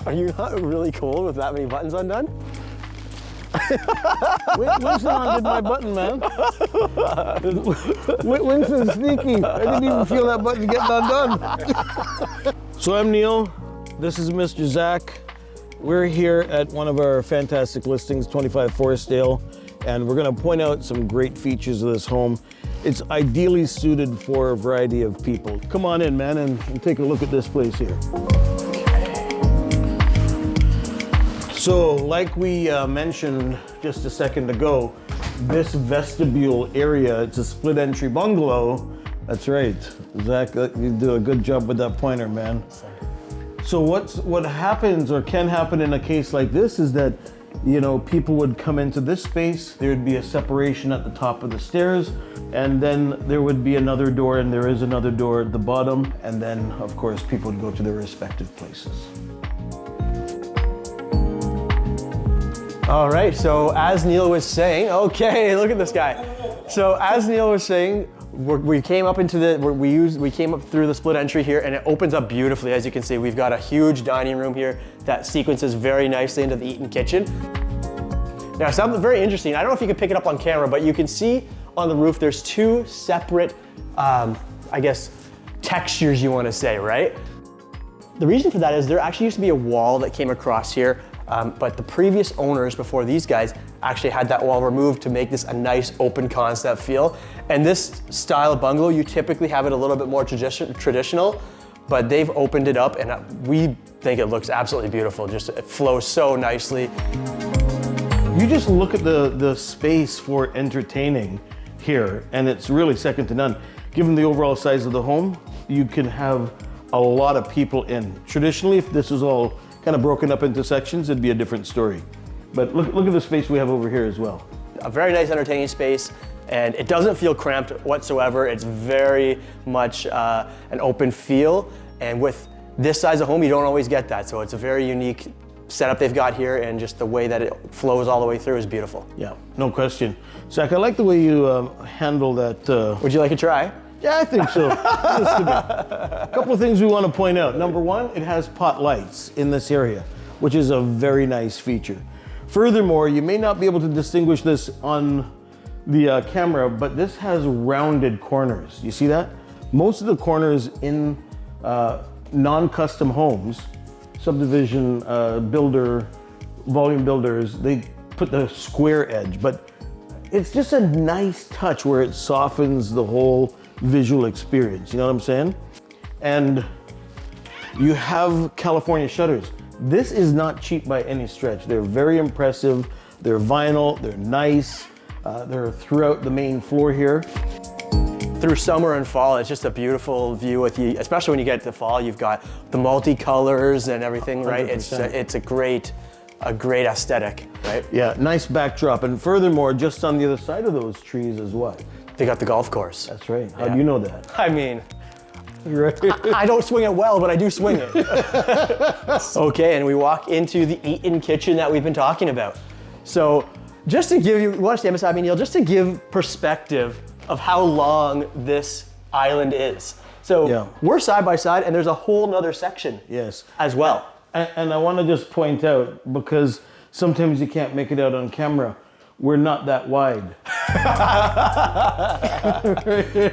Are you not really cold with that many buttons undone? Winston undid my button, man. Winston's sneaky. I didn't even feel that button getting undone. So I'm Neil. This is Mr. Zach. We're here at one of our fantastic listings, 25 Forestdale, and we're going to point out some great features of this home. It's ideally suited for a variety of people. Come on in, man, and take a look at this place here. So, like we mentioned just a second ago, this vestibule area, it's a split entry bungalow. That's right. Zach, you do a good job with that pointer, man. So what happens or can happen in a case like this is that, you know, people would come into this space, there would be a separation at the top of the stairs, and then there would be another door, and there is another door at the bottom, and then, of course, people would go to their respective places. All right, so as Neil was saying, okay, look at this guy. So as Neil was saying, we came up into the, we came up through the split entry here, and it opens up beautifully. As you can see, we've got a huge dining room here that sequences very nicely into the eat-in kitchen. Now, something very interesting, I don't know if you can pick it up on camera, but you can see on the roof, there's two separate, I guess, textures you wanna say, right? The reason for that is there actually used to be a wall that came across here, but the previous owners before these guys actually had that wall removed to make this a nice open concept feel. And this style of bungalow, you typically have it a little bit more traditional, but they've opened it up and we think it looks absolutely beautiful. Just it flows so nicely. You just look at the space for entertaining here, and it's really second to none. Given the overall size of the home, you can have a lot of people in. Traditionally, if this was all kind of broken up into sections, it'd be a different story. But look at the space we have over here as well. A very nice entertaining space, and it doesn't feel cramped whatsoever. It's very much an open feel, and with this size of home, you don't always get that. So it's a very unique setup they've got here, and just the way that it flows all the way through is beautiful. Yeah, no question. Zach, I like the way you handle that. Would you like a try? Yeah, I think so. A couple of things we want to point out. Number one, it has pot lights in this area, which is a very nice feature. Furthermore, you may not be able to distinguish this on the camera, but this has rounded corners. You see that? Most of the corners in non-custom homes, subdivision builder, volume builders, they put the square edge, but it's just a nice touch where it softens the whole visual experience, you know what I'm saying? And you have California shutters. This is not cheap by any stretch. They're very impressive. They're vinyl, they're nice. They're throughout the main floor here. Through summer and fall, it's just a beautiful view with you, especially when you get to fall, you've got the multicolors and everything, right? 100%. It's a great aesthetic, right? Yeah, nice backdrop. And furthermore, just on the other side of those trees is what? They got the golf course. That's right. How do you know that? I mean, Right. I don't swing it well, but I do swing it. Okay, and we walk into the eat-in kitchen that we've been talking about. So just to give you, want to stand beside me, Neil, just to give perspective of how long this island is. So we're side by side, and there's a whole nother section as well. And I want to just point out, because sometimes you can't make it out on camera, we're not that wide.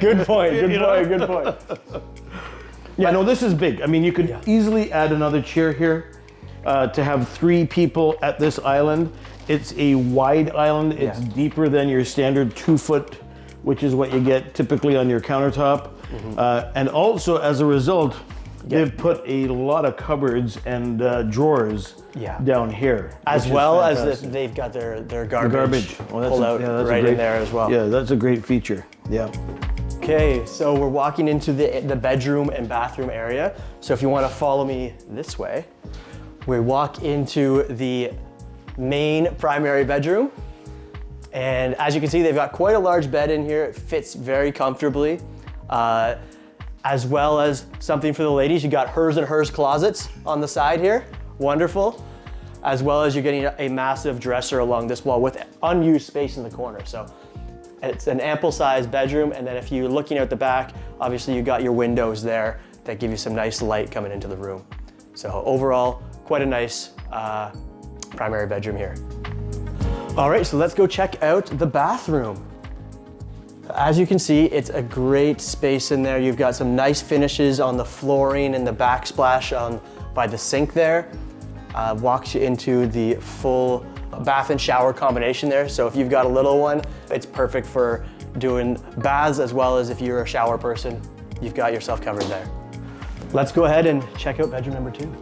Good point, good point. Yeah, no, this is big. I mean, you could easily add another chair here to have 3 people at this island. It's a wide island. It's deeper than your standard 2 foot, which is what you get typically on your countertop. And also, as a result, they've put a lot of cupboards and drawers down here. As well as they've got their garbage pull out right in there as well. Yeah, that's a great feature. Yeah. Okay, so we're walking into the bedroom and bathroom area. So if you want to follow me this way, we walk into the main primary bedroom. And as you can see, they've got quite a large bed in here. It fits very comfortably. As well as something for the ladies. You got hers and hers closets on the side here. Wonderful. As well as you're getting a massive dresser along this wall with unused space in the corner. So it's an ample sized bedroom. And then if you're looking out the back, obviously you got your windows there that give you some nice light coming into the room. So overall, quite a nice primary bedroom here. All right, so let's go check out the bathroom. As you can see, it's a great space in there. You've got some nice finishes on the flooring and the backsplash by the sink there. Walks you into the full bath and shower combination there. So if you've got a little one, it's perfect for doing baths, as well as if you're a shower person, you've got yourself covered there. Let's go ahead and check out bedroom number 2.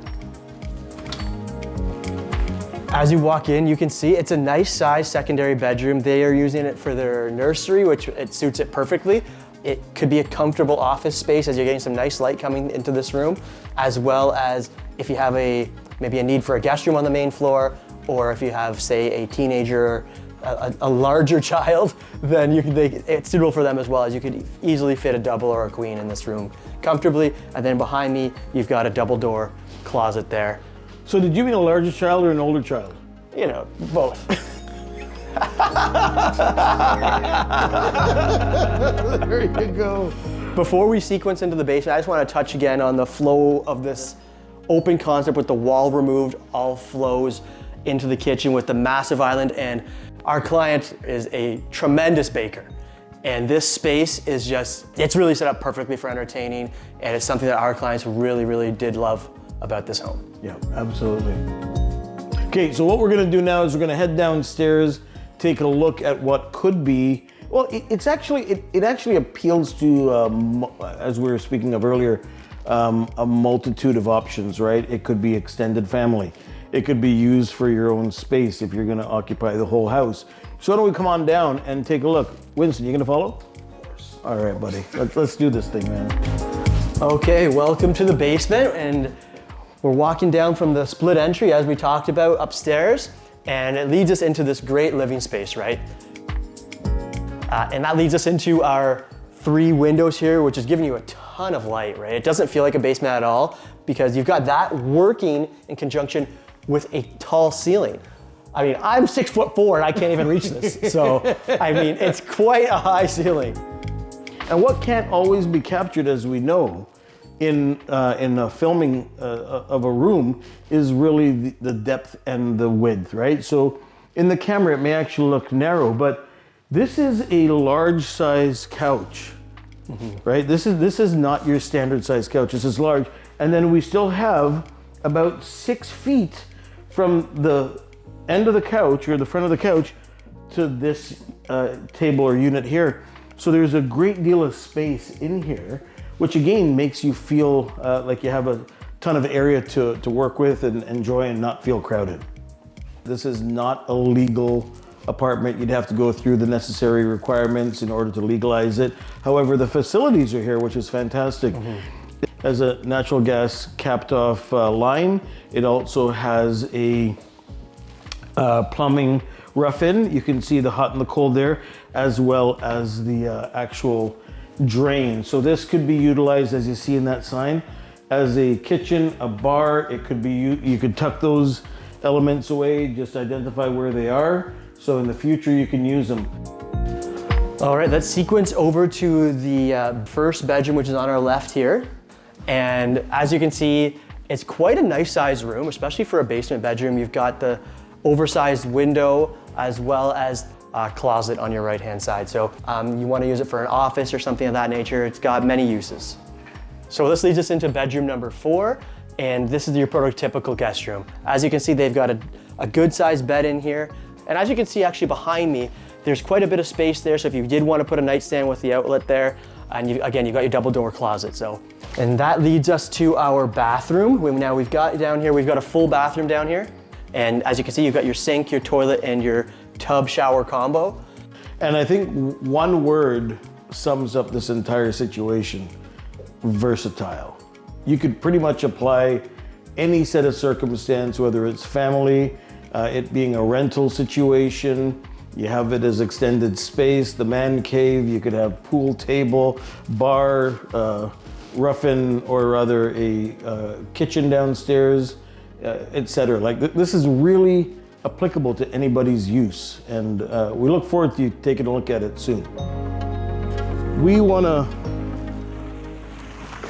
As you walk in, you can see it's a nice size secondary bedroom. They are using it for their nursery, which it suits it perfectly. It could be a comfortable office space as you're getting some nice light coming into this room, as well as if you have maybe a need for a guest room on the main floor, or if you have, say, a teenager, a larger child, then it's suitable for them as well, as you could easily fit a double or a queen in this room comfortably. And then behind me, you've got a double door closet there. So did you mean a larger child or an older child? You know, both. There you go. Before we sequence into the basement, I just want to touch again on the flow of this open concept with the wall removed, all flows into the kitchen with the massive island. And our client is a tremendous baker. And this space is it's really set up perfectly for entertaining. And it's something that our clients really, really did love about this home. Yeah, absolutely. Okay, so what we're gonna do now is we're gonna head downstairs, take a look at what could be, well, it actually appeals to, as we were speaking of earlier, a multitude of options, right? It could be extended family. It could be used for your own space if you're gonna occupy the whole house. So why don't we come on down and take a look. Winston, you gonna follow? Of course. All right, buddy, let's do this thing, man. Okay, welcome to the basement. And we're walking down from the split entry, as we talked about, upstairs, and it leads us into this great living space, right? And that leads us into our 3 windows here, which is giving you a ton of light, right? It doesn't feel like a basement at all, because you've got that working in conjunction with a tall ceiling. I mean, I'm 6'4" and I can't even reach this. So, I mean, it's quite a high ceiling. And what can't always be captured, as we know, in a filming of a room is really the depth and the width, right? So in the camera, it may actually look narrow, but this is a large size couch, right? This is not your standard size couch. This is large. And then we still have about 6 feet from the end of the couch or the front of the couch to this table or unit here. So there's a great deal of space in here, which again makes you feel like you have a ton of area to work with and enjoy and not feel crowded. This is not a legal apartment. You'd have to go through the necessary requirements in order to legalize it. However, the facilities are here, which is fantastic. It has a natural gas capped off line. It also has a plumbing rough-in. You can see the hot and the cold there, as well as the actual drain. So this could be utilized, as you see in that sign, as a kitchen, a bar. It could be, you could tuck those elements away, just identify where they are. So in the future, you can use them. All right, let's sequence over to the first bedroom, which is on our left here. And as you can see, it's quite a nice sized room, especially for a basement bedroom. You've got the oversized window, as well as a closet on your right-hand side. So you want to use it for an office or something of that nature. It's got many uses. So this leads us into bedroom number 4, and this is your prototypical guest room. As you can see, they've got a good sized bed in here. And as you can see actually behind me, there's quite a bit of space there. So if you did want to put a nightstand with the outlet there, and again, you've got your double door closet. And that leads us to our bathroom. Now we've got down here, we've got a full bathroom down here. And as you can see, you've got your sink, your toilet, and your tub shower combo. And I think one word sums up this entire situation: versatile. You could pretty much apply any set of circumstance, whether it's family, it being a rental situation, you have it as extended space, the man cave, you could have pool table, bar, rough-in, or rather a kitchen downstairs, etc. Like this is really applicable to anybody's use, and we look forward to you taking a look at it soon. We want to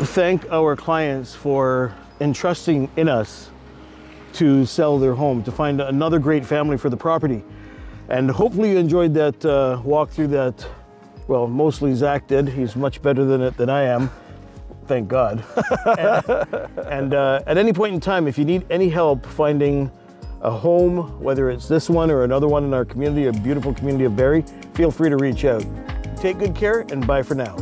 thank our clients for entrusting in us to sell their home, to find another great family for the property. And hopefully you enjoyed that walk through that. Well, mostly Zach did. He's much better than I am. Thank God. and at any point in time, if you need any help finding a home, whether it's this one or another one in our community, a beautiful community of Barrie, feel free to reach out. Take good care and bye for now.